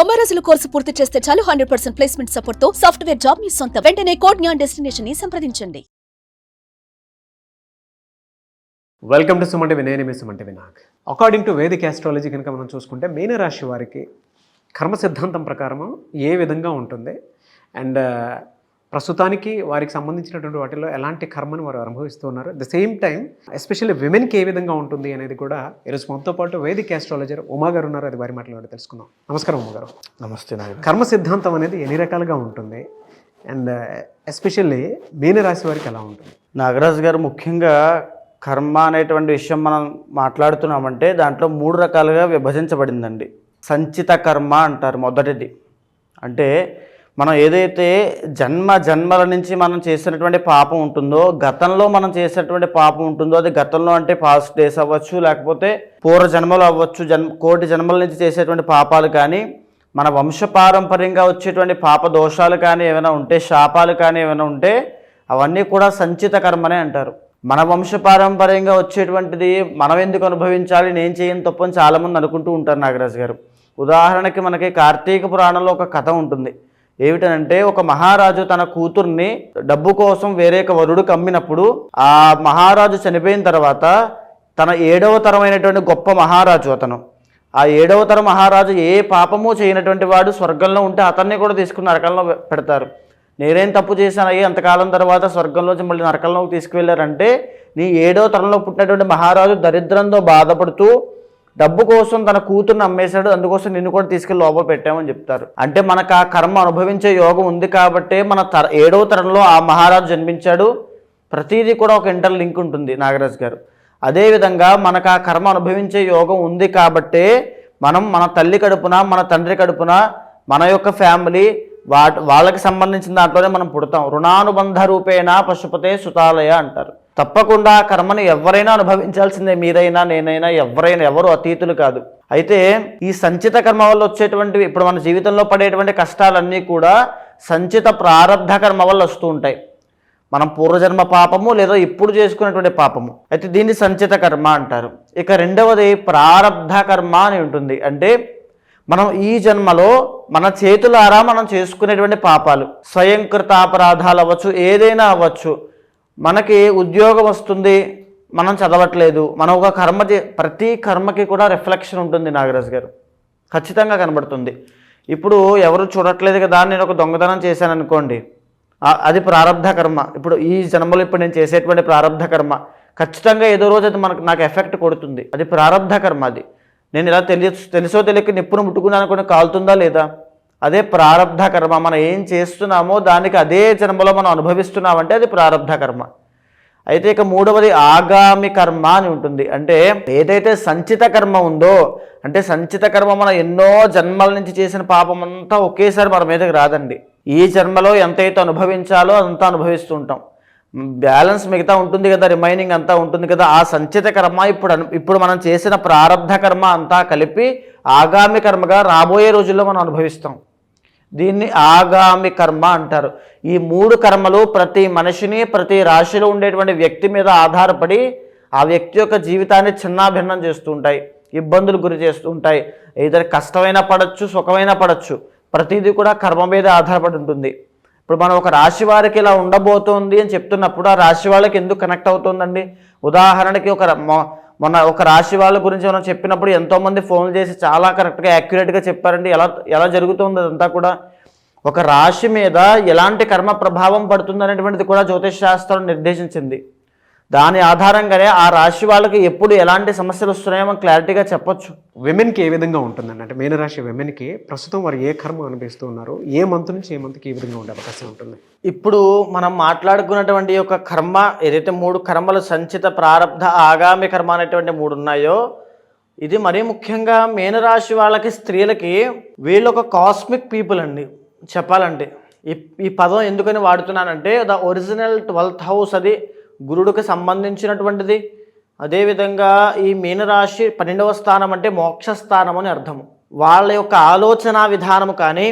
90 రోజుల కోర్సు పూర్తి చేస్తే చాలు 100% ప్లేస్మెంట్ సపోర్ట్ తో సాఫ్ట్వేర్ జాబ్ మీ సొంతం. వెంటనే కోడ్ జ్ఞాన్ డెస్టినేషన్ ని సంప్రదించండి. Welcome to Suman TV. నేను మీ Suman TV Nag. According to Vedic astrology కనుక మనం చూసుకుంటే మీనరాశి వారికి కర్మ సిద్ధాంతం ప్రకారం ఏ విధంగా ఉంటుంది అండ్ ప్రస్తుతానికి వారికి సంబంధించినటువంటి వాటిలో ఎలాంటి కర్మను వారు అనుభవిస్తున్నారు, ద సేమ్ టైం ఎస్పెషల్లీ విమెన్కి ఏ విధంగా ఉంటుంది అనేది కూడా ఈరోజు మనతో పాటు వేదిక్ ఆస్ట్రాలజర్ ఉమా గారు ఉన్నారు. అది వారి మాట్లాడి తెలుసుకుందాం. నమస్కారం ఉమా గారు. నమస్తే నాయన. కర్మ సిద్ధాంతం అనేది ఎన్ని రకాలుగా ఉంటుంది అండ్ ఎస్పెషల్లీ మీనరాశి వారికి ఎలా ఉంటుంది? నాగరాజు గారు, ముఖ్యంగా కర్మ అనేటువంటి విషయం మనం మాట్లాడుతున్నామంటే దాంట్లో 3 రకాలుగా విభజించబడిందండి. సంచిత కర్మ అంటారు మొదటిది. అంటే మనం ఏదైతే జన్మల నుంచి మనం చేసినటువంటి పాపం ఉంటుందో, గతంలో మనం చేసినటువంటి పాపం ఉంటుందో, అది గతంలో అంటే పాస్ట్ డేస్ అవ్వచ్చు, లేకపోతే పూర్వ జన్మలు అవ్వచ్చు, కోటి జన్మల నుంచి చేసేటువంటి పాపాలు కానీ, మన వంశపారంపర్యంగా వచ్చేటువంటి పాప దోషాలు కానీ ఏమైనా ఉంటే, శాపాలు కానీ ఏమైనా ఉంటే, అవన్నీ కూడా సంచిత కర్మనే అంటారు. మన వంశపారంపర్యంగా వచ్చేటువంటిది మనం ఎందుకు అనుభవించాలి, నేను చేయని తప్పని చాలామంది అనుకుంటూ ఉంటారు నాగరాజు గారు. ఉదాహరణకి మనకి కార్తీక పురాణంలో ఒక కథ ఉంటుంది. ఏమిటనంటే, ఒక మహారాజు తన కూతుర్ని డబ్బు కోసం వేరే వరుడికి అమ్మినప్పుడు ఆ మహారాజు చనిపోయిన తర్వాత తన 7వ తరమైనటువంటి గొప్ప మహారాజు అతను, ఆ 7వ తరం మహారాజు ఏ పాపము చేయనటువంటి వాడు స్వర్గంలో ఉంటే అతన్ని కూడా తీసుకుని నరకంలో పెడతారు. నేనేం తప్పు చేశానయ్యి అంతకాలం తర్వాత స్వర్గంలోంచి మళ్ళీ నరకంలోకి తీసుకువెళ్ళారంటే, నీ 7వ తరంలో పుట్టినటువంటి మహారాజు దరిద్రంతో బాధపడుతూ డబ్బు కోసం తన కూతుర్ని అమ్మేశాడు, అందుకోసం నిన్ను కూడా తీసుకెళ్ళి లోపల పెట్టామని చెప్తారు. అంటే మనకు ఆ కర్మ అనుభవించే యోగం ఉంది కాబట్టే మన 7వ తరంలో ఆ మహారాజు జన్మించాడు. ప్రతిదీ కూడా ఒక ఇంటర్ లింక్ ఉంటుంది నాగరాజు గారు. అదేవిధంగా మనకు ఆ కర్మ అనుభవించే యోగం ఉంది కాబట్టే మనం మన తల్లి కడుపున, మన తండ్రి కడుపున, మన యొక్క ఫ్యామిలీ వాళ్ళకి సంబంధించిన దాంట్లోనే మనం పుడతాం. రుణానుబంధ రూపేణ పశుపతే సుతాలయ అంటారు. తప్పకుండా ఆ కర్మని ఎవరైనా అనుభవించాల్సిందే, మీరైనా నేనైనా ఎవరు అతీతులు కాదు. అయితే ఈ సంచిత కర్మ వల్ల వచ్చేటువంటివి, ఇప్పుడు మన జీవితంలో పడేటువంటి కష్టాలన్నీ కూడా సంచిత ప్రారబ్ధ కర్మ వల్ల వస్తూ ఉంటాయి. మనం పూర్వజన్మ పాపము లేదా ఇప్పుడు చేసుకునేటువంటి పాపము. అయితే దీన్ని సంచిత కర్మ అంటారు. ఇక రెండవది ప్రారబ్ధ కర్మ అని ఉంటుంది. అంటే మనం ఈ జన్మలో మన చేతులారా మనం చేసుకునేటువంటి పాపాలు, స్వయంకృత అపరాధాలు అవ్వచ్చు, ఏదైనా అవ్వచ్చు. మనకి ఉద్యోగం వస్తుంది, మనం చదవట్లేదు, మనం ఒక కర్మ ప్రతి కర్మకి కూడా రిఫ్లెక్షన్ ఉంటుంది నాగరాజు గారు, ఖచ్చితంగా కనబడుతుంది. ఇప్పుడు ఎవరు చూడట్లేదు కదా, నేను ఒక దొంగతనం చేశాను అనుకోండి, అది ప్రారబ్ధ కర్మ. ఇప్పుడు ఈ జన్మలో ఇప్పుడు నేను చేసేటువంటి ప్రారబ్ధ కర్మ ఖచ్చితంగా ఏదో రోజు అది నాకు ఎఫెక్ట్ కొడుతుంది. అది ప్రారబ్ధ కర్మ. అది నేను ఇలా తెలుసో తెలియక నిప్పును ముట్టుకున్నాను అనుకుని కాలుతుందా లేదా, అదే ప్రారబ్ధ కర్మ. మనం ఏం చేస్తున్నామో దానికి అదే జన్మలో మనం అనుభవిస్తున్నామంటే అది ప్రారబ్ధ కర్మ. అయితే ఇక మూడవది ఆగామి కర్మ అని ఉంటుంది. అంటే ఏదైతే సంచిత కర్మ ఉందో, అంటే సంచిత కర్మ మనం ఎన్నో జన్మల నుంచి చేసిన పాపం అంతా ఒకేసారి మన మీదకి రాదండి. ఈ జన్మలో ఎంతైతే అనుభవించాలో అదంతా అనుభవిస్తూ ఉంటాం. బ్యాలెన్స్ మిగతా ఉంటుంది కదా, రిమైనింగ్ అంతా ఉంటుంది కదా. ఆ సంచిత కర్మ ఇప్పుడు మనం చేసిన ప్రారబ్ధ కర్మ అంతా కలిపి ఆగామి కర్మగా రాబోయే రోజుల్లో మనం అనుభవిస్తాం. దీన్ని ఆగామి కర్మ అంటారు. ఈ 3 కర్మలు ప్రతి మనిషిని, ప్రతి రాశిలో ఉండేటువంటి వ్యక్తి మీద ఆధారపడి ఆ వ్యక్తి యొక్క జీవితాన్ని చిన్నాభిన్నం చేస్తూ ఉంటాయి, ఇబ్బందులు గురి చేస్తూ ఉంటాయి. ఏదైనా కష్టమైనా పడవచ్చు, సుఖమైనా పడవచ్చు, ప్రతిదీ కూడా కర్మ మీద ఆధారపడి ఉంటుంది. ఇప్పుడు మనం ఒక రాశి వారికి ఇలా ఉండబోతోంది అని చెప్తున్నప్పుడు ఆ రాశి వాళ్ళకి ఎందుకు కనెక్ట్ అవుతుందండి? ఉదాహరణకి మొన్న ఒక రాశి వాళ్ళ గురించి మనం చెప్పినప్పుడు ఎంతోమంది ఫోన్లు చేసి చాలా కరెక్ట్గా యాక్యురేట్గా చెప్పారండి. ఎలా జరుగుతుంది అదంతా కూడా. ఒక రాశి మీద ఎలాంటి కర్మ ప్రభావం పడుతుంది అనేటువంటిది కూడా జ్యోతిష్ శాస్త్రం నిర్దేశించింది. దాని ఆధారంగానే ఆ రాశి వాళ్ళకి ఎప్పుడు ఎలాంటి సమస్యలు వస్తున్నాయో మనం క్లారిటీగా చెప్పొచ్చు. విమెన్కి ఏ విధంగా ఉంటుందండి? అంటే మీనరాశి విమెన్కి ప్రస్తుతం వారు ఏ కర్మ అనిపిస్తూ ఉన్నారు, ఏ మంత్ నుంచి ఏ మంత్కి ఏ విధంగా ఉండే అవకాశం ఉంటుంది? ఇప్పుడు మనం మాట్లాడుకున్నటువంటి యొక్క కర్మ ఏదైతే 3 కర్మలు, సంచిత, ప్రారబ్ధ, ఆగామి కర్మ అనేటువంటి 3 ఉన్నాయో, ఇది మరీ ముఖ్యంగా మీనరాశి వాళ్ళకి, స్త్రీలకి, వీళ్ళు ఒక కాస్మిక్ పీపుల్ అండి చెప్పాలంటే. ఈ పదం ఎందుకని వాడుతున్నానంటే, ద ఒరిజినల్ 12th హౌస్ అది గురుడికి సంబంధించినటువంటిది. అదేవిధంగా ఈ మీనరాశి 12వ స్థానం అంటే మోక్షస్థానం అని అర్థము. వాళ్ళ యొక్క ఆలోచన విధానము కానీ,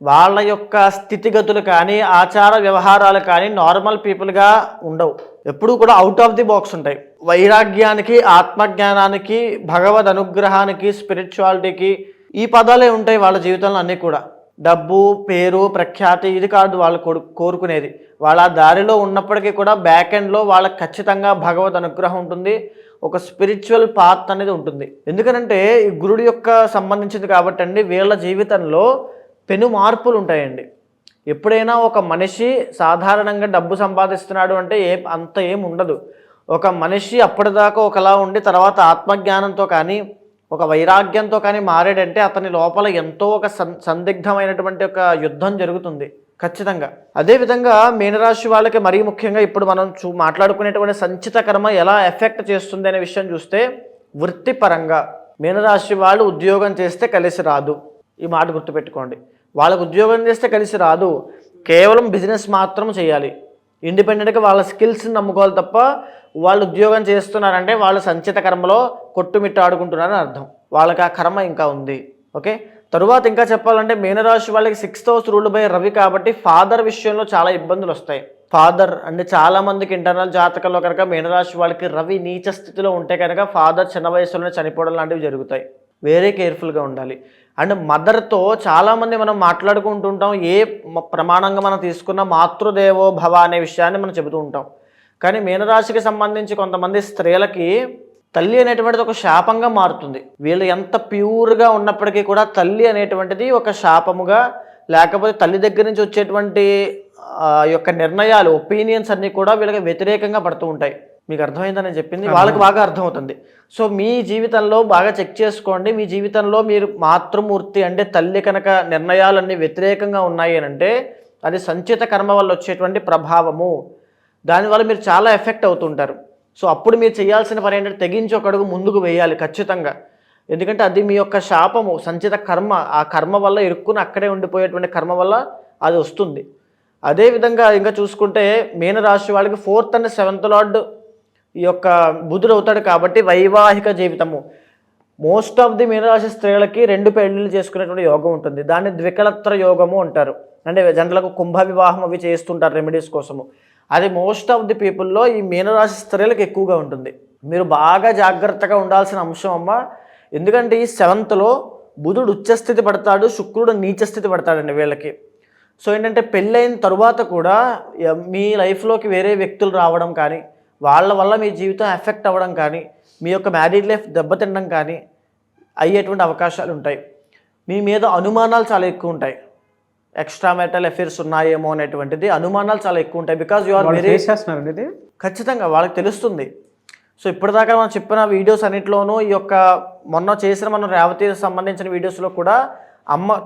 వాళ్ళ యొక్క స్థితిగతులు కానీ, ఆచార వ్యవహారాలు కానీ నార్మల్ పీపుల్గా ఉండవు. ఎప్పుడూ కూడా అవుట్ ఆఫ్ ది బాక్స్ ఉంటాయి. వైరాగ్యానికి, ఆత్మజ్ఞానానికి, భగవద్ అనుగ్రహానికి, స్పిరిచువాలిటీకి ఈ పదాలే ఉంటాయి వాళ్ళ జీవితంలో అన్నీ కూడా. డబ్బు, పేరు, ప్రఖ్యాతి ఇది కాదు వాళ్ళు కోరుకునేది. వాళ్ళ దారిలో ఉన్నప్పటికీ కూడా బ్యాక్ ఎండ్లో వాళ్ళకి ఖచ్చితంగా భగవద్ అనుగ్రహం ఉంటుంది, ఒక స్పిరిచువల్ పాత్ అనేది ఉంటుంది. ఎందుకనంటే ఈ గురుడు యొక్క సంబంధించింది కాబట్టి అండి వీళ్ళ జీవితంలో పెను మార్పులు ఉంటాయండి. ఎప్పుడైనా ఒక మనిషి సాధారణంగా డబ్బు సంపాదిస్తున్నాడు అంటే అంత ఏం ఉండదు. ఒక మనిషి అప్పటిదాకా ఒకలా ఉండి తర్వాత ఆత్మజ్ఞానంతో కానీ ఒక వైరాగ్యంతో కానీ మారాడంటే అతని లోపల ఎంతో ఒక సందిగ్ధమైనటువంటి ఒక యుద్ధం జరుగుతుంది ఖచ్చితంగా. అదేవిధంగా మీనరాశి వాళ్ళకి మరీ ముఖ్యంగా ఇప్పుడు మనం మాట్లాడుకునేటువంటి సంచిత కర్మ ఎలా ఎఫెక్ట్ చేస్తుంది అనే విషయం చూస్తే, వృత్తిపరంగా మీనరాశి వాళ్ళు ఉద్యోగం చేస్తే కలిసి రాదు. ఈ మాట గుర్తుపెట్టుకోండి. వాళ్ళకు ఉద్యోగం చేస్తే కలిసి రాదు, కేవలం బిజినెస్ మాత్రం చేయాలి. ఇండిపెండెంట్గా వాళ్ళ స్కిల్స్ని నమ్ముకోవాలి తప్ప వాళ్ళు ఉద్యోగం చేస్తున్నారంటే వాళ్ళు సంచిత కర్మలో కొట్టుమిట్టాడుకుంటున్నారని అర్థం. వాళ్ళకి ఆ కర్మ ఇంకా ఉంది. ఓకే, తరువాత ఇంకా చెప్పాలంటే మీనరాశి వాళ్ళకి 6th house ruled by Ravi కాబట్టి ఫాదర్ విషయంలో చాలా ఇబ్బందులు వస్తాయి. ఫాదర్ అంటే చాలామందికి ఇంటర్నల్ జాతకంలో కనుక మీనరాశి వాళ్ళకి రవి నీచ స్థితిలో ఉంటే కనుక ఫాదర్ చిన్న వయసులోనే చనిపోవడం లాంటివి జరుగుతాయి. వేరే కేర్ఫుల్గా ఉండాలి. అండ్ మదర్తో చాలామంది మనం మాట్లాడుకుంటుంటాం, ఏ ప్రమాణంగా మనం తీసుకున్న మాతృదేవో భవ అనే విషయాన్ని మనం చెబుతూ ఉంటాం. కానీ మీనరాశికి సంబంధించి కొంతమంది స్త్రీలకి తల్లి అనేటువంటిది ఒక శాపంగా మారుతుంది. వీళ్ళు ఎంత ప్యూర్గా ఉన్నప్పటికీ కూడా తల్లి అనేటువంటిది ఒక శాపముగా, లేకపోతే తల్లి దగ్గర నుంచి వచ్చేటువంటి యొక్క నిర్ణయాలు, ఒపీనియన్స్ అన్నీ కూడా వీళ్ళకి వ్యతిరేకంగా పడుతూ ఉంటాయి. మీకు అర్థమైందని చెప్పింది వాళ్ళకి బాగా అర్థమవుతుంది. సో మీ జీవితంలో బాగా చెక్ చేసుకోండి. మీ జీవితంలో మీరు మాతృమూర్తి అంటే తల్లి కనుక నిర్ణయాలన్నీ వ్యతిరేకంగా ఉన్నాయి అని అంటే అది సంచిత కర్మ వల్ల వచ్చేటువంటి ప్రభావము. దానివల్ల మీరు చాలా ఎఫెక్ట్ అవుతుంటారు. సో అప్పుడు మీరు చేయాల్సిన పని ఏంటంటే తెగించి ఒక అడుగు ముందుకు వేయాలి ఖచ్చితంగా. ఎందుకంటే అది మీ యొక్క శాపము, సంచిత కర్మ. ఆ కర్మ వల్ల ఇరుక్కుని అక్కడే ఉండిపోయేటువంటి కర్మ వల్ల అది వస్తుంది. అదేవిధంగా ఇంకా చూసుకుంటే మీనరాశి వాళ్ళకి 4th and 7th లార్డ్ ఈ యొక్క బుధుడు అవుతాడు కాబట్టి వైవాహిక జీవితము. మోస్ట్ ఆఫ్ ది మీనరాశి స్త్రీలకి 2 పెళ్లిళ్ళు చేసుకునేటువంటి యోగం ఉంటుంది. దాన్ని ద్వికళత్ర యోగము అంటారు. అంటే జంటలకు కుంభ వివాహం అవి చేస్తుంటారు రెమెడీస్ కోసము. అది మోస్ట్ ఆఫ్ ది పీపుల్లో ఈ మీనరాశి స్త్రీలకు ఎక్కువగా ఉంటుంది. మీరు బాగా జాగ్రత్తగా ఉండాల్సిన అంశం అమ్మ. ఎందుకంటే ఈ 7thలో బుధుడు ఉచ్చస్థితి పడతాడు, శుక్రుడు నీచస్థితి పడతాడండి వీళ్ళకి. సో ఏంటంటే పెళ్ళైన తరువాత కూడా మీ లైఫ్లోకి వేరే వ్యక్తులు రావడం కానీ, వాళ్ళ వల్ల మీ జీవితం ఎఫెక్ట్ అవ్వడం కానీ, మీ యొక్క మ్యారీడ్ లైఫ్ దెబ్బతినడం కానీ అయ్యేటువంటి అవకాశాలు ఉంటాయి. మీ మీద అనుమానాలు చాలా ఎక్కువ ఉంటాయి. ఎక్స్ట్రా మ్యారిటల్ అఫేర్స్ ఉన్నాయేమో అనేటువంటిది అనుమానాలు చాలా ఎక్కువ ఉంటాయి. బికాజ్ యు ఆర్ వెరీ చేస్తున్నారండి, ఖచ్చితంగా వాళ్ళకి తెలుస్తుంది. సో ఇప్పటిదాకా మనం చెప్పిన వీడియోస్ అన్నింటిలోనూ ఈ యొక్క మొన్న చేసిన మనం రేవతికి సంబంధించిన వీడియోస్లో కూడా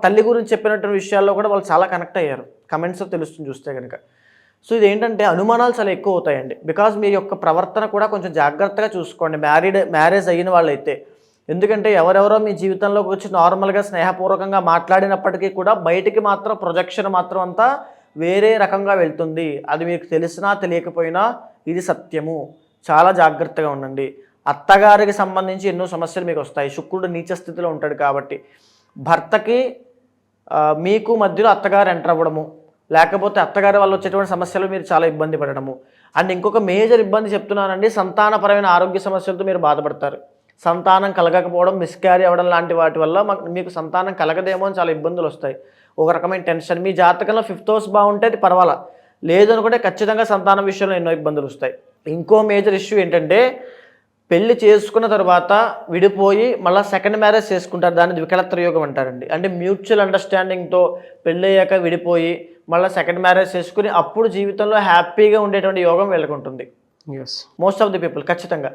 తల్లి గురించి చెప్పినటువంటి విషయాల్లో కూడా వాళ్ళు చాలా కనెక్ట్ అయ్యారు. కమెంట్స్ తెలుస్తుంది చూస్తే కనుక. సో ఇదేంటంటే అనుమానాలు చాలా ఎక్కువ అవుతాయండి. బికాజ్ మీ యొక్క ప్రవర్తన కూడా కొంచెం జాగ్రత్తగా చూసుకోండి మ్యారేజ్ అయిన వాళ్ళైతే. ఎందుకంటే ఎవరెవరో మీ జీవితంలోకి వచ్చి నార్మల్గా స్నేహపూర్వకంగా మాట్లాడినప్పటికీ కూడా బయటికి మాత్రం ప్రొజెక్షన్ మాత్రం అంతా వేరే రకంగా వెళ్తుంది. అది మీకు తెలిసినా తెలియకపోయినా ఇది సత్యము. చాలా జాగ్రత్తగా ఉండండి. అత్తగారికి సంబంధించి ఎన్నో సమస్యలు మీకు వస్తాయి. శుక్రుడు నీచ స్థితిలో ఉంటాడు కాబట్టి భర్తకి మీకు మధ్యలో అత్తగారు ఎంటర్ అవ్వడము, లేకపోతే అత్తగారి వల్ల వచ్చేటువంటి సమస్యలు మీరు చాలా ఇబ్బంది పడడము. అండ్ ఇంకొక మేజర్ ఇబ్బంది చెప్తున్నానండి, సంతానపరమైన ఆరోగ్య సమస్యలతో మీరు బాధపడతారు. సంతానం కలగకపోవడం, మిస్క్యారీ అవ్వడం లాంటి వాటి వల్ల మీకు సంతానం కలగదేమో అని చాలా ఇబ్బందులు వస్తాయి. ఒక రకమైన టెన్షన్. మీ జాతకంలో 5th హౌస్ బాగుంటే అది పర్వాలా, లేదనుకుంటే ఖచ్చితంగా సంతానం విషయంలో ఎన్నో ఇబ్బందులు వస్తాయి. ఇంకో మేజర్ ఇష్యూ ఏంటంటే పెళ్లి చేసుకున్న తర్వాత విడిపోయి మళ్ళీ సెకండ్ మ్యారేజ్ చేసుకుంటారు. దాన్ని ద్వికళత్ర యోగం అంటారండి. అంటే మ్యూచువల్ అండర్స్టాండింగ్తో పెళ్ళి అయ్యాక విడిపోయి మళ్ళీ సెకండ్ మ్యారేజ్ చేసుకుని అప్పుడు జీవితంలో హ్యాపీగా ఉండేటువంటి యోగం వీళ్ళకి ఉంటుంది. మోస్ట్ ఆఫ్ ది పీపుల్ ఖచ్చితంగా.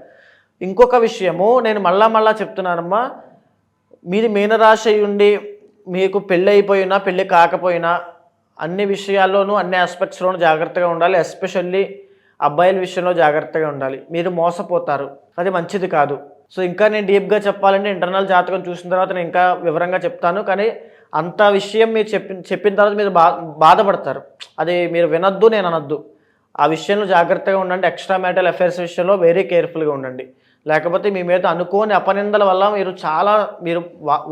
ఇంకొక విషయము నేను మళ్ళా చెప్తున్నానమ్మా, మీది మీనరాశి ఉండి మీకు పెళ్ళి అయిపోయినా పెళ్ళి కాకపోయినా అన్ని విషయాల్లోనూ అన్ని ఆస్పెక్ట్స్లోనూ జాగ్రత్తగా ఉండాలి. ఎస్పెషల్లీ అబ్బాయిల విషయంలో జాగ్రత్తగా ఉండాలి. మీరు మోసపోతారు, అది మంచిది కాదు. సో ఇంకా నేను డీప్గా చెప్పాలంటే ఇంటర్నల్ జాతకం చూసిన తర్వాత నేను ఇంకా వివరంగా చెప్తాను. కానీ అంత విషయం మీరు చెప్పిన తర్వాత మీరు బాధపడతారు. అది మీరు వినొద్దు, నేను అనొద్దు. ఆ విషయంలో జాగ్రత్తగా ఉండండి. ఎక్స్ట్రా మ్యారిటల్ అఫైర్స్ విషయంలో వెరీ కేర్ఫుల్గా ఉండండి. లేకపోతే మీ మీద అనుకోని అపనిందల వల్ల మీరు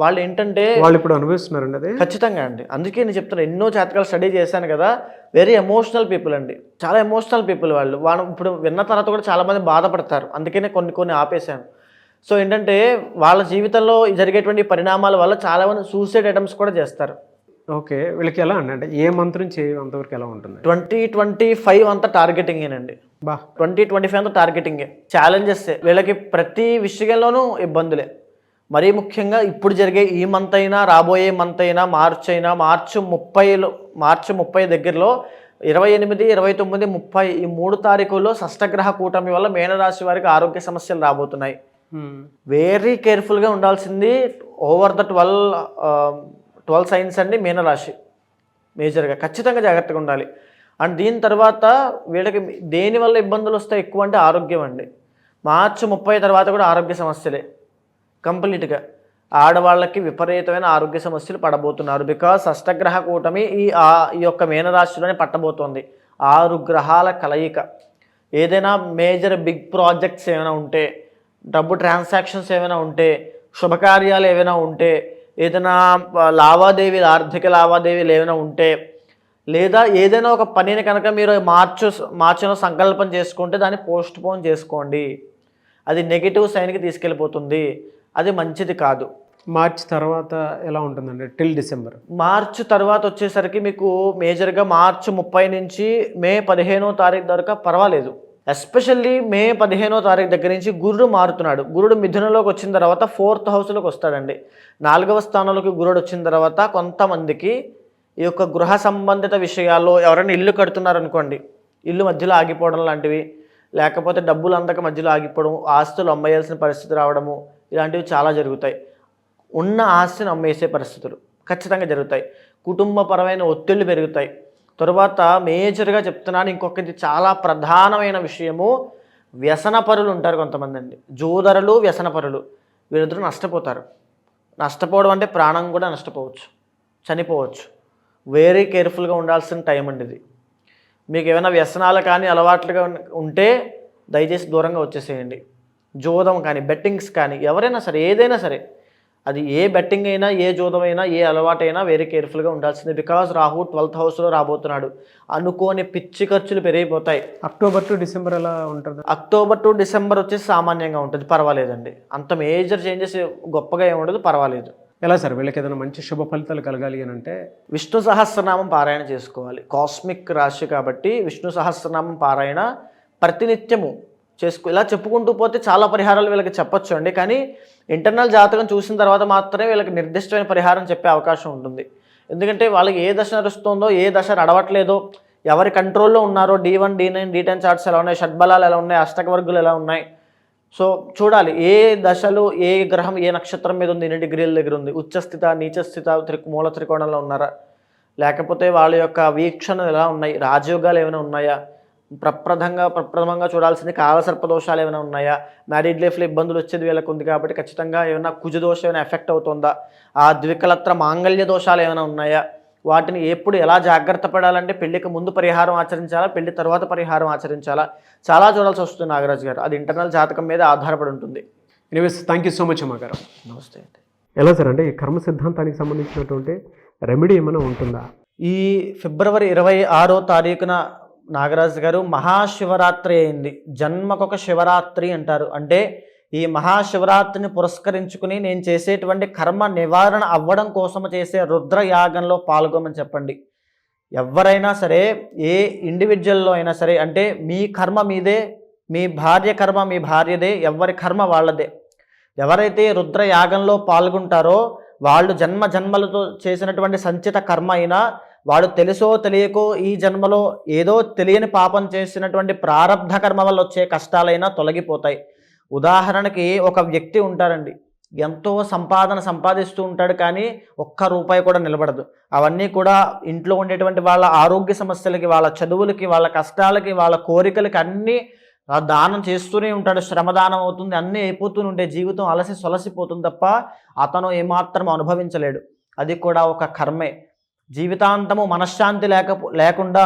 వాళ్ళు ఏంటంటే వాళ్ళు ఇప్పుడు అనుభవిస్తున్నారండి. అది ఖచ్చితంగా అండి. అందుకే నేను చెప్తాను, ఎన్నో జాతకాలు స్టడీ చేశాను కదా. వెరీ ఎమోషనల్ పీపుల్ అండి, చాలా ఎమోషనల్ పీపుల్ వాళ్ళు ఇప్పుడు విన్న తర్వాత కూడా చాలామంది బాధపడతారు. అందుకనే కొన్ని ఆపేశాను. సో ఏంటంటే వాళ్ళ జీవితంలో జరిగేటువంటి పరిణామాల వల్ల చాలామంది సూసైడ్ అటెంప్ట్స్ కూడా చేస్తారు. ఓకే, వీళ్ళకి ఎలా అండి, అంటే ఏ మంత్ నుంచి అంతవరకు ఎలా ఉంటుంది? 2025 అంతా టార్గెటింగేనండి. 2025 అంతా టార్గెటింగే, ఛాలెంజెస్. వీళ్ళకి ప్రతి విషయంలోనూ ఇబ్బందులే. మరీ ముఖ్యంగా ఇప్పుడు జరిగే ఈ మంత్ అయినా, రాబోయే మంత్ అయినా, మార్చి 30 దగ్గరలో 28, 29, 30 ఈ 3 తారీఖుల్లో షష్టగ్రహ కూటమి వల్ల మీనరాశి వారికి ఆరోగ్య సమస్యలు రాబోతున్నాయి. వెరీ కేర్ఫుల్గా ఉండాల్సింది ఓవర్ ద 12 సైన్స్ అండి. మీనరాశి మేజర్గా ఖచ్చితంగా జాగ్రత్తగా ఉండాలి. అండ్ దీని తర్వాత వీళ్ళకి దేనివల్ల ఇబ్బందులు వస్తాయి ఎక్కువ అంటే ఆరోగ్యం అండి. మార్చి 30 తర్వాత కూడా ఆరోగ్య సమస్యలే కంప్లీట్గా. ఆడవాళ్ళకి విపరీతమైన ఆరోగ్య సమస్యలు పడబోతున్నారు. బికాస్ షష్టగ్రహ కూటమి ఈ యొక్క మీనరాశిలోనే పట్టబోతోంది. 6 గ్రహాల కలయిక. ఏదైనా మేజర్ బిగ్ ప్రాజెక్ట్స్ ఏమైనా ఉంటే, డబ్బు ట్రాన్సాక్షన్స్ ఏమైనా ఉంటే, శుభకార్యాలు ఏమైనా ఉంటే, ఏదైనా లావాదేవీలు, ఆర్థిక లావాదేవీలు ఏమైనా ఉంటే, లేదా ఏదైనా ఒక పనిని కనుక మీరు మార్చిలో సంకల్పం చేసుకుంటే దాన్ని పోస్ట్ పోన్ చేసుకోండి. అది నెగిటివ్ సైన్కి తీసుకెళ్ళిపోతుంది, అది మంచిది కాదు. మార్చ్ తర్వాత ఎలా ఉంటుందండి టిల్ డిసెంబర్? మార్చ్ తర్వాత వచ్చేసరికి మీకు మేజర్గా మార్చి 30 నుంచి మే 15వ తారీఖు దాకా పర్వాలేదు. ఎస్పెషల్లీ మే 15వ తారీఖు దగ్గర నుంచి గురుడు మారుతున్నాడు. గురుడు మిథునంలోకి వచ్చిన తర్వాత 4th హౌస్లోకి వస్తాడండి. 4వ స్థానంలోకి గురుడు వచ్చిన తర్వాత కొంతమందికి ఈ యొక్క గృహ సంబంధిత విషయాల్లో ఎవరైనా ఇల్లు కడుతున్నారు అనుకోండి, ఇల్లు మధ్యలో ఆగిపోవడం లాంటివి, లేకపోతే డబ్బులు అందక మధ్యలో ఆగిపోవడం, ఆస్తులు అమ్మేయాల్సిన పరిస్థితి రావడము, ఇలాంటివి చాలా జరుగుతాయి. ఉన్న ఆస్తిని అమ్మేసే పరిస్థితులు ఖచ్చితంగా జరుగుతాయి. కుటుంబపరమైన ఒత్తిళ్లు పెరుగుతాయి. తరువాత మేజర్గా చెప్తున్నాను, ఇంకొకటి చాలా ప్రధానమైన విషయము, వ్యసనపరులు ఉంటారు కొంతమంది అండి. జోదరులు, వ్యసనపరులు, వీరిద్దరూ నష్టపోతారు. నష్టపోవడం అంటే ప్రాణం కూడా నష్టపోవచ్చు, చనిపోవచ్చు. వెరీ కేర్ఫుల్గా ఉండాల్సిన టైం అండి ఇది. మీకు ఏమైనా వ్యసనాలు కానీ అలవాట్లుగా ఉంటే దయచేసి దూరంగా వచ్చేసేయండి. జోదం కానీ, బెట్టింగ్స్ కానీ, ఎవరైనా సరే, ఏదైనా సరే, అది ఏ బెట్టింగ్ అయినా, ఏ జోదం అయినా, ఏ అలవాటైనా వెరీ కేర్ఫుల్గా ఉండాల్సిందే. బికాజ్ రాహు 12th హౌస్లో రాబోతున్నాడు. అనుకోని పిచ్చి ఖర్చులు పెరిగిపోతాయి. అక్టోబర్ టు డిసెంబర్ ఎలా ఉంటుంది? అక్టోబర్ టు డిసెంబర్ వచ్చేసి సామాన్యంగా ఉంటుంది, పర్వాలేదండి. అంత మేజర్ చేంజెస్ గొప్పగా ఏమి ఉండదు, పర్వాలేదు. ఎలా సార్ వీళ్ళకి ఏదైనా మంచి శుభ ఫలితాలు కలగాలి అని అంటే? విష్ణు సహస్రనామం పారాయణ చేసుకోవాలి. కాస్మిక్ రాశి కాబట్టి విష్ణు సహస్రనామం పారాయణ ప్రతినిత్యము ఇలా చెప్పుకుంటూ పోతే చాలా పరిహారాలు వీళ్ళకి చెప్పొచ్చు అండి. కానీ ఇంటర్నల్ జాతకం చూసిన తర్వాత మాత్రమే వీళ్ళకి నిర్దిష్టమైన పరిహారం చెప్పే అవకాశం ఉంటుంది. ఎందుకంటే వాళ్ళకి ఏ దశ నడుస్తుందో, ఏ దశ నడవట్లేదో, ఎవరి కంట్రోల్లో ఉన్నారో, D1, D9, D10 చార్ట్స్ ఎలా ఉన్నాయి, షడ్బలాలు ఎలా ఉన్నాయి, అష్టకవర్గులు ఎలా ఉన్నాయి, సో చూడాలి. ఏ దశలు, ఏ గ్రహం ఏ నక్షత్రం మీద ఉంది, ఎన్ని డిగ్రీల దగ్గర ఉంది, ఉచ్చస్థిత, నీచస్థిత, మూల త్రికోణంలో ఉన్నారా, లేకపోతే వాళ్ళ యొక్క వీక్షణలు ఎలా ఉన్నాయి, రాజయోగాలు ఏమైనా ఉన్నాయా, ప్రప్రథమంగా చూడాల్సింది కాలసర్పదోషాలు ఏమైనా ఉన్నాయా, మ్యారీడ్ లైఫ్లో ఇబ్బందులు వచ్చేది వీళ్ళకు ఉంది కాబట్టి ఖచ్చితంగా ఏమైనా కుజదోషం ఏమైనా ఎఫెక్ట్ అవుతుందా, ఆ ద్వికలత్ర మాంగళ్య దోషాలు ఏమైనా ఉన్నాయా, వాటిని ఎప్పుడు ఎలా జాగ్రత్త పడాలంటే పెళ్లికి ముందు పరిహారం ఆచరించాలా, పెళ్లి తర్వాత పరిహారం ఆచరించాలా, చాలా చూడాల్సి వస్తుంది నాగరాజు గారు. అది ఇంటర్నల్ జాతకం మీద ఆధారపడి ఉంటుంది. Anyways, thank you so much అమ్మ గారు. నమస్తే అండి. ఎలా సార్ అంటే ఈ కర్మ సిద్ధాంతానికి సంబంధించినటువంటి రెమెడీ ఏమైనా ఉంటుందా? ఈ ఫిబ్రవరి 26వ తారీఖున నాగరాజు గారు మహాశివరాత్రి అయింది. జన్మకొక శివరాత్రి అంటారు. అంటే ఈ మహాశివరాత్రిని పురస్కరించుకుని నేను చేసేటువంటి కర్మ నివారణ అవ్వడం కోసం చేసే రుద్రయాగంలో పాల్గొమని చెప్పండి. ఎవరైనా సరే, ఏ ఇండివిజువల్లో అయినా సరే, అంటే మీ కర్మ మీదే, మీ భార్య కర్మ మీ భార్యదే, ఎవరి కర్మ వాళ్ళదే. ఎవరైతే రుద్రయాగంలో పాల్గొంటారో వాళ్ళు జన్మలతో చేసినటువంటి సంచిత కర్మ అయినా, వాడు తెలుసో తెలియకో ఈ జన్మలో ఏదో తెలియని పాపం చేసినటువంటి ప్రారబ్ధ కర్మ వల్ల వచ్చే కష్టాలైనా తొలగిపోతాయి. ఉదాహరణకి ఒక వ్యక్తి ఉంటారండి, ఎంతో సంపాదిస్తూ ఉంటాడు, కానీ ఒక్క రూపాయి కూడా నిలబడదు. అవన్నీ కూడా ఇంట్లో ఉండేటువంటి వాళ్ళ ఆరోగ్య సమస్యలకి, వాళ్ళ చదువులకి, వాళ్ళ కష్టాలకి, వాళ్ళ కోరికలకి అన్నీ దానం చేస్తూనే ఉంటాడు. శ్రమదానం అవుతుంది, అన్నీ అయిపోతూనే ఉంటే జీవితం అలసి సొలసిపోతుంది తప్ప అతను ఏమాత్రం అనుభవించలేడు. అది కూడా ఒక కర్మే. జీవితాంతము మనశ్శాంతి లేకుండా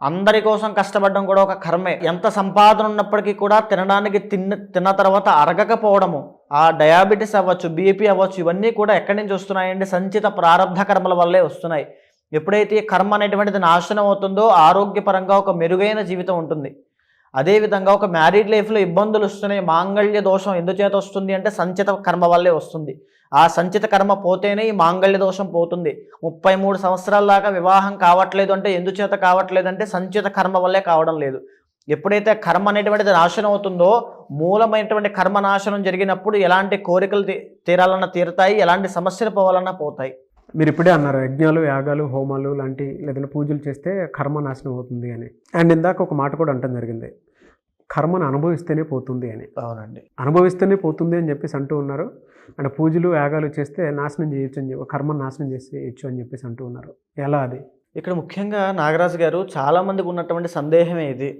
అందరి కోసం కష్టపడడం కూడా ఒక కర్మే. ఎంత సంపాదన ఉన్నప్పటికీ కూడా తినడానికి తిన్న తర్వాత అరగకపోవడము, ఆ డయాబెటీస్ అవ్వచ్చు, బీపీ అవ్వచ్చు, ఇవన్నీ కూడా ఎక్కడి నుంచి వస్తున్నాయండి? సంచిత ప్రారబ్ధ కర్మల వల్లే వస్తున్నాయి. ఎప్పుడైతే కర్మ అనేటువంటిది నాశనం అవుతుందో ఆరోగ్యపరంగా ఒక మెరుగైన జీవితం ఉంటుంది. అదేవిధంగా ఒక మ్యారీడ్ లైఫ్లో ఇబ్బందులు వస్తున్నాయి, మాంగళ్య దోషం ఎందుచేత వస్తుంది అంటే సంచిత కర్మ వల్లే వస్తుంది. ఆ సంచిత కర్మ పోతేనే ఈ మాంగళ్య దోషం పోతుంది. 33 సంవత్సరాల దాకా వివాహం కావట్లేదు అంటే ఎందుచేత కావట్లేదు అంటే సంచిత కర్మ వల్లే కావడం లేదు. ఎప్పుడైతే కర్మ అనేటువంటిది నాశనం అవుతుందో, మూలమైనటువంటి కర్మ నాశనం జరిగినప్పుడు ఎలాంటి కోరికలు తీరాలన్నా తీరుతాయి, ఎలాంటి సమస్యలు పోవాలన్నా పోతాయి. మీరు ఇప్పుడే అన్నారు యజ్ఞాలు, యాగాలు, హోమాలు లాంటి లేదంటే పూజలు చేస్తే కర్మ నాశనం అవుతుంది అని. అండ్ ఇందాక ఒక మాట కూడా అంటం జరిగింది, కర్మను అనుభవిస్తేనే పోతుంది అని. అవునండి, అనుభవిస్తేనే పోతుంది అని చెప్పేసి అంటూ ఉన్నారు. అండ్ పూజలు, యాగాలు చేస్తే నాశనం చేయొచ్చు అని చెప్పి, కర్మను నాశనం చేసేయచ్చు అని చెప్పేసి అంటూ ఉన్నారు. ఎలా అది? ఇక్కడ ముఖ్యంగా నాగరాజు గారు చాలామందికి ఉన్నటువంటి సందేహమే ఇది.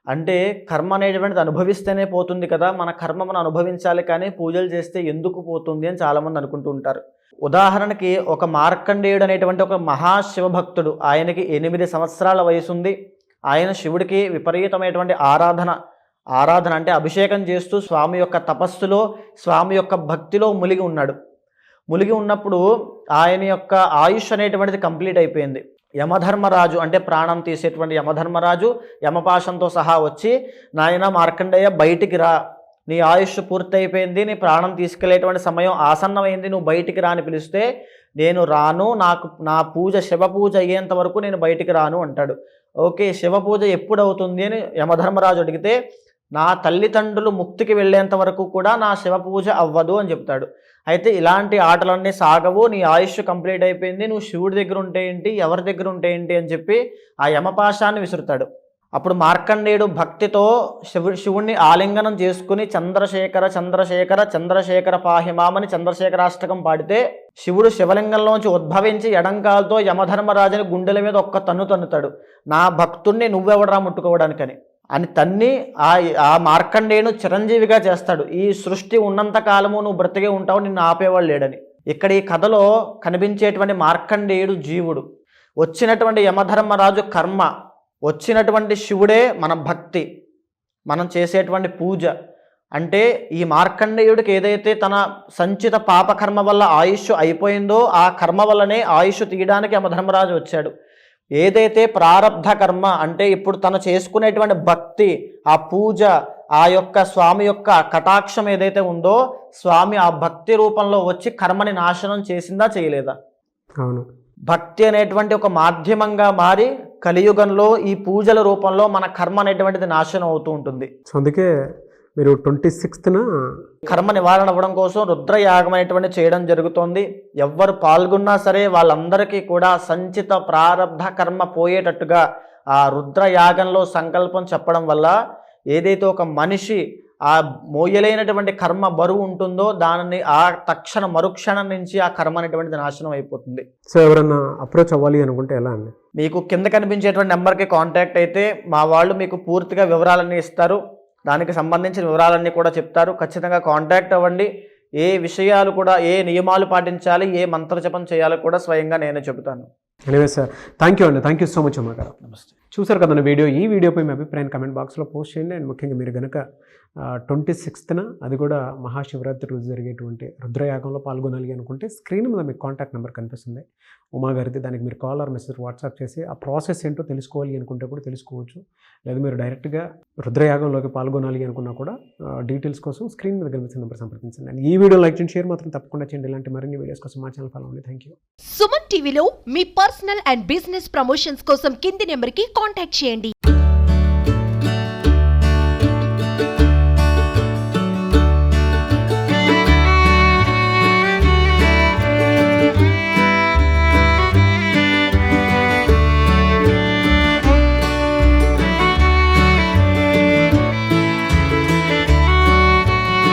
అంటే కర్మ అనేటువంటిది అనుభవిస్తేనే పోతుంది కదా, మన కర్మ మనం అనుభవించాలి కానీ పూజలు చేస్తే ఎందుకు పోతుంది అని చాలామంది అనుకుంటూ ఉంటారు. ఉదాహరణకి ఒక మార్కండేయుడు అనేటువంటి ఒక మహాశివభక్తుడు, ఆయనకి 8 సంవత్సరాల వయసు ఉంది. ఆయన శివుడికి విపరీతమైనటువంటి ఆరాధన అంటే అభిషేకం చేస్తూ స్వామి యొక్క తపస్సులో, స్వామి యొక్క భక్తిలో మునిగి ఉన్నాడు. మునిగి ఉన్నప్పుడు ఆయన యొక్క ఆయుష్ అనేటువంటిది కంప్లీట్ అయిపోయింది. యమధర్మరాజు అంటే ప్రాణం తీసేటువంటి యమధర్మరాజు యమపాశంతో సహా వచ్చి, నాయన మార్కండేయ బయటికి రా, నీ ఆయుష్ పూర్తయిపోయింది, నీ ప్రాణం తీసుకెళ్లేటువంటి సమయం ఆసన్నమైంది, నువ్వు బయటికి రా అని పిలిస్తే నేను రాను, నా పూజ శివ పూజ అయ్యేంత వరకు నేను బయటికి రాను అంటాడు. ఓకే, శివ పూజ ఎప్పుడు అవుతుంది అని యమధర్మరాజు అడిగితే, నా తల్లిదండ్రులు ముక్తికి వెళ్ళేంత వరకు కూడా నా శివ పూజ అవ్వదు అని చెప్తాడు. అయితే ఇలాంటి ఆటలన్నీ సాగవు, నీ ఆయుష్ కంప్లీట్ అయిపోయింది, నువ్వు శివుడి దగ్గర ఉంటే ఏంటి, ఎవరి దగ్గర ఉంటే ఏంటి అని చెప్పి ఆ యమపాశాన్ని విసురుతాడు. అప్పుడు మార్కండేయుడు భక్తితో శివుణ్ణి ఆలింగనం చేసుకుని చంద్రశేఖర చంద్రశేఖర చంద్రశేఖర పాహిమామని చంద్రశేఖరాష్టకం పాడితే, శివుడు శివలింగంలోంచి ఉద్భవించి ఎడంకాలతో యమధర్మరాజుని గుండెల మీద ఒక్క తన్నుతాడు. నా భక్తుణ్ణి నువ్వెవడరా ముట్టుకోవడానికని అని తన్ని ఆ మార్కండేయును చిరంజీవిగా చేస్తాడు. ఈ సృష్టి ఉన్నంత కాలము నువ్వు బ్రతికే ఉంటావు, నిన్ను ఆపేవాళ్ళు లేడని. ఇక్కడ ఈ కథలో కనిపించేటువంటి మార్కండేయుడు జీవుడు, వచ్చినటువంటి యమధర్మరాజు కర్మ, వచ్చినటువంటి శివుడే మన భక్తి, మనం చేసేటువంటి పూజ. అంటే ఈ మార్కండేయుడికి ఏదైతే తన సంచిత పాపకర్మ వల్ల ఆయుష్ అయిపోయిందో, ఆ కర్మ వల్లనే ఆయుష్ తీయడానికి యమధర్మరాజు వచ్చాడు. ఏదైతే ప్రారబ్ధ కర్మ అంటే ఇప్పుడు తను చేసుకునేటువంటి భక్తి, ఆ పూజ, ఆ యొక్క స్వామి యొక్క కటాక్షం ఏదైతే ఉందో, స్వామి ఆ భక్తి రూపంలో వచ్చి కర్మని నాశనం చేసిందా చేయలేదా? అవును. భక్తి అనేటువంటి ఒక మాధ్యమంగా మారి కలియుగంలో ఈ పూజల రూపంలో మన కర్మ అనేటువంటిది నాశనం అవుతూ ఉంటుంది. సో అందుకే మీరు 26న కర్మ నివారణ అవ్వడం కోసం రుద్రయాగం అనేటువంటి చేయడం జరుగుతోంది. ఎవ్వరు పాల్గొన్నా సరే వాళ్ళందరికీ కూడా సంచిత ప్రారబ్ధ కర్మ పోయేటట్టుగా ఆ రుద్రయాగంలో సంకల్పం చెప్పడం వల్ల ఏదైతే ఒక మనిషి ఆ మోయలేనటువంటి కర్మ బరువు ఉంటుందో దానిని ఆ తక్షణ మరుక్షణం నుంచి ఆ కర్మ అనేటువంటిది నాశనం అయిపోతుంది. సో ఎవరన్నా అప్రోచ్ అవ్వాలి అనుకుంటే ఎలా అండి? మీకు కింద కనిపించేటువంటి నెంబర్కి కాంటాక్ట్ అయితే మా వాళ్ళు మీకు పూర్తిగా వివరాలన్నీ ఇస్తారు, దానికి సంబంధించిన వివరాలన్నీ కూడా చెప్తారు. ఖచ్చితంగా కాంటాక్ట్ అవ్వండి. ఏ విషయాలు కూడా, ఏ నియమాలు పాటించాలి, ఏ మంత్రజపం చేయాలో కూడా స్వయంగా నేనే చెబుతాను. ఎనివే సార్, థ్యాంక్ యూ అండి, థ్యాంక్ యూ సో మచ్ అమ్మ గారు. నమస్తే. చూసారు కదండి వీడియో. ఈ వీడియోపై మీ అభిప్రాయాన్ని కమెంట్ బాక్స్లో పోస్ట్ చేయండి. అండ్ ముఖ్యంగా మీరు కనుక 26న అది కూడా మహాశివరాత్రి రోజు జరిగేటువంటి రుద్రయాగంలో పాల్గొనాలి అనుకుంటే స్క్రీన్ మీద మీకు కాంటాక్ట్ నెంబర్ కనిపిస్తుంది ఉమా గారిది. దానికి మీరు కాల్ ఆర్ మెసేజ్ వాట్సాప్ చేసి ఆ ప్రాసెస్ ఏంటో తెలుసుకోవాలి అనుకుంటే కూడా తెలుసుకోవచ్చు. లేదా మీరు డైరెక్ట్గా రుద్రయాగంలోకి పాల్గొనాలి అనుకున్నా కూడా డీటెయిల్స్ కోసం స్క్రీన్ మీద కనిపిస్తున్న నెంబర్ సంప్రదించండి. అండ్ ఈ వీడియో లైక్ చేయండి, షేర్ మాత్రం తప్పకుండా చేయండి. ఇలాంటి మరిన్ని వీడియోస్ కోసం మా ఛానల్ ఫాలో అవ్వండి. Thank you. సుమన్ టీవీలో మీ పర్సనల్ అండ్ బిజినెస్ ప్రమోషన్స్ కోసం కింది నెంబర్కి కాంటాక్ట్ చేయండి.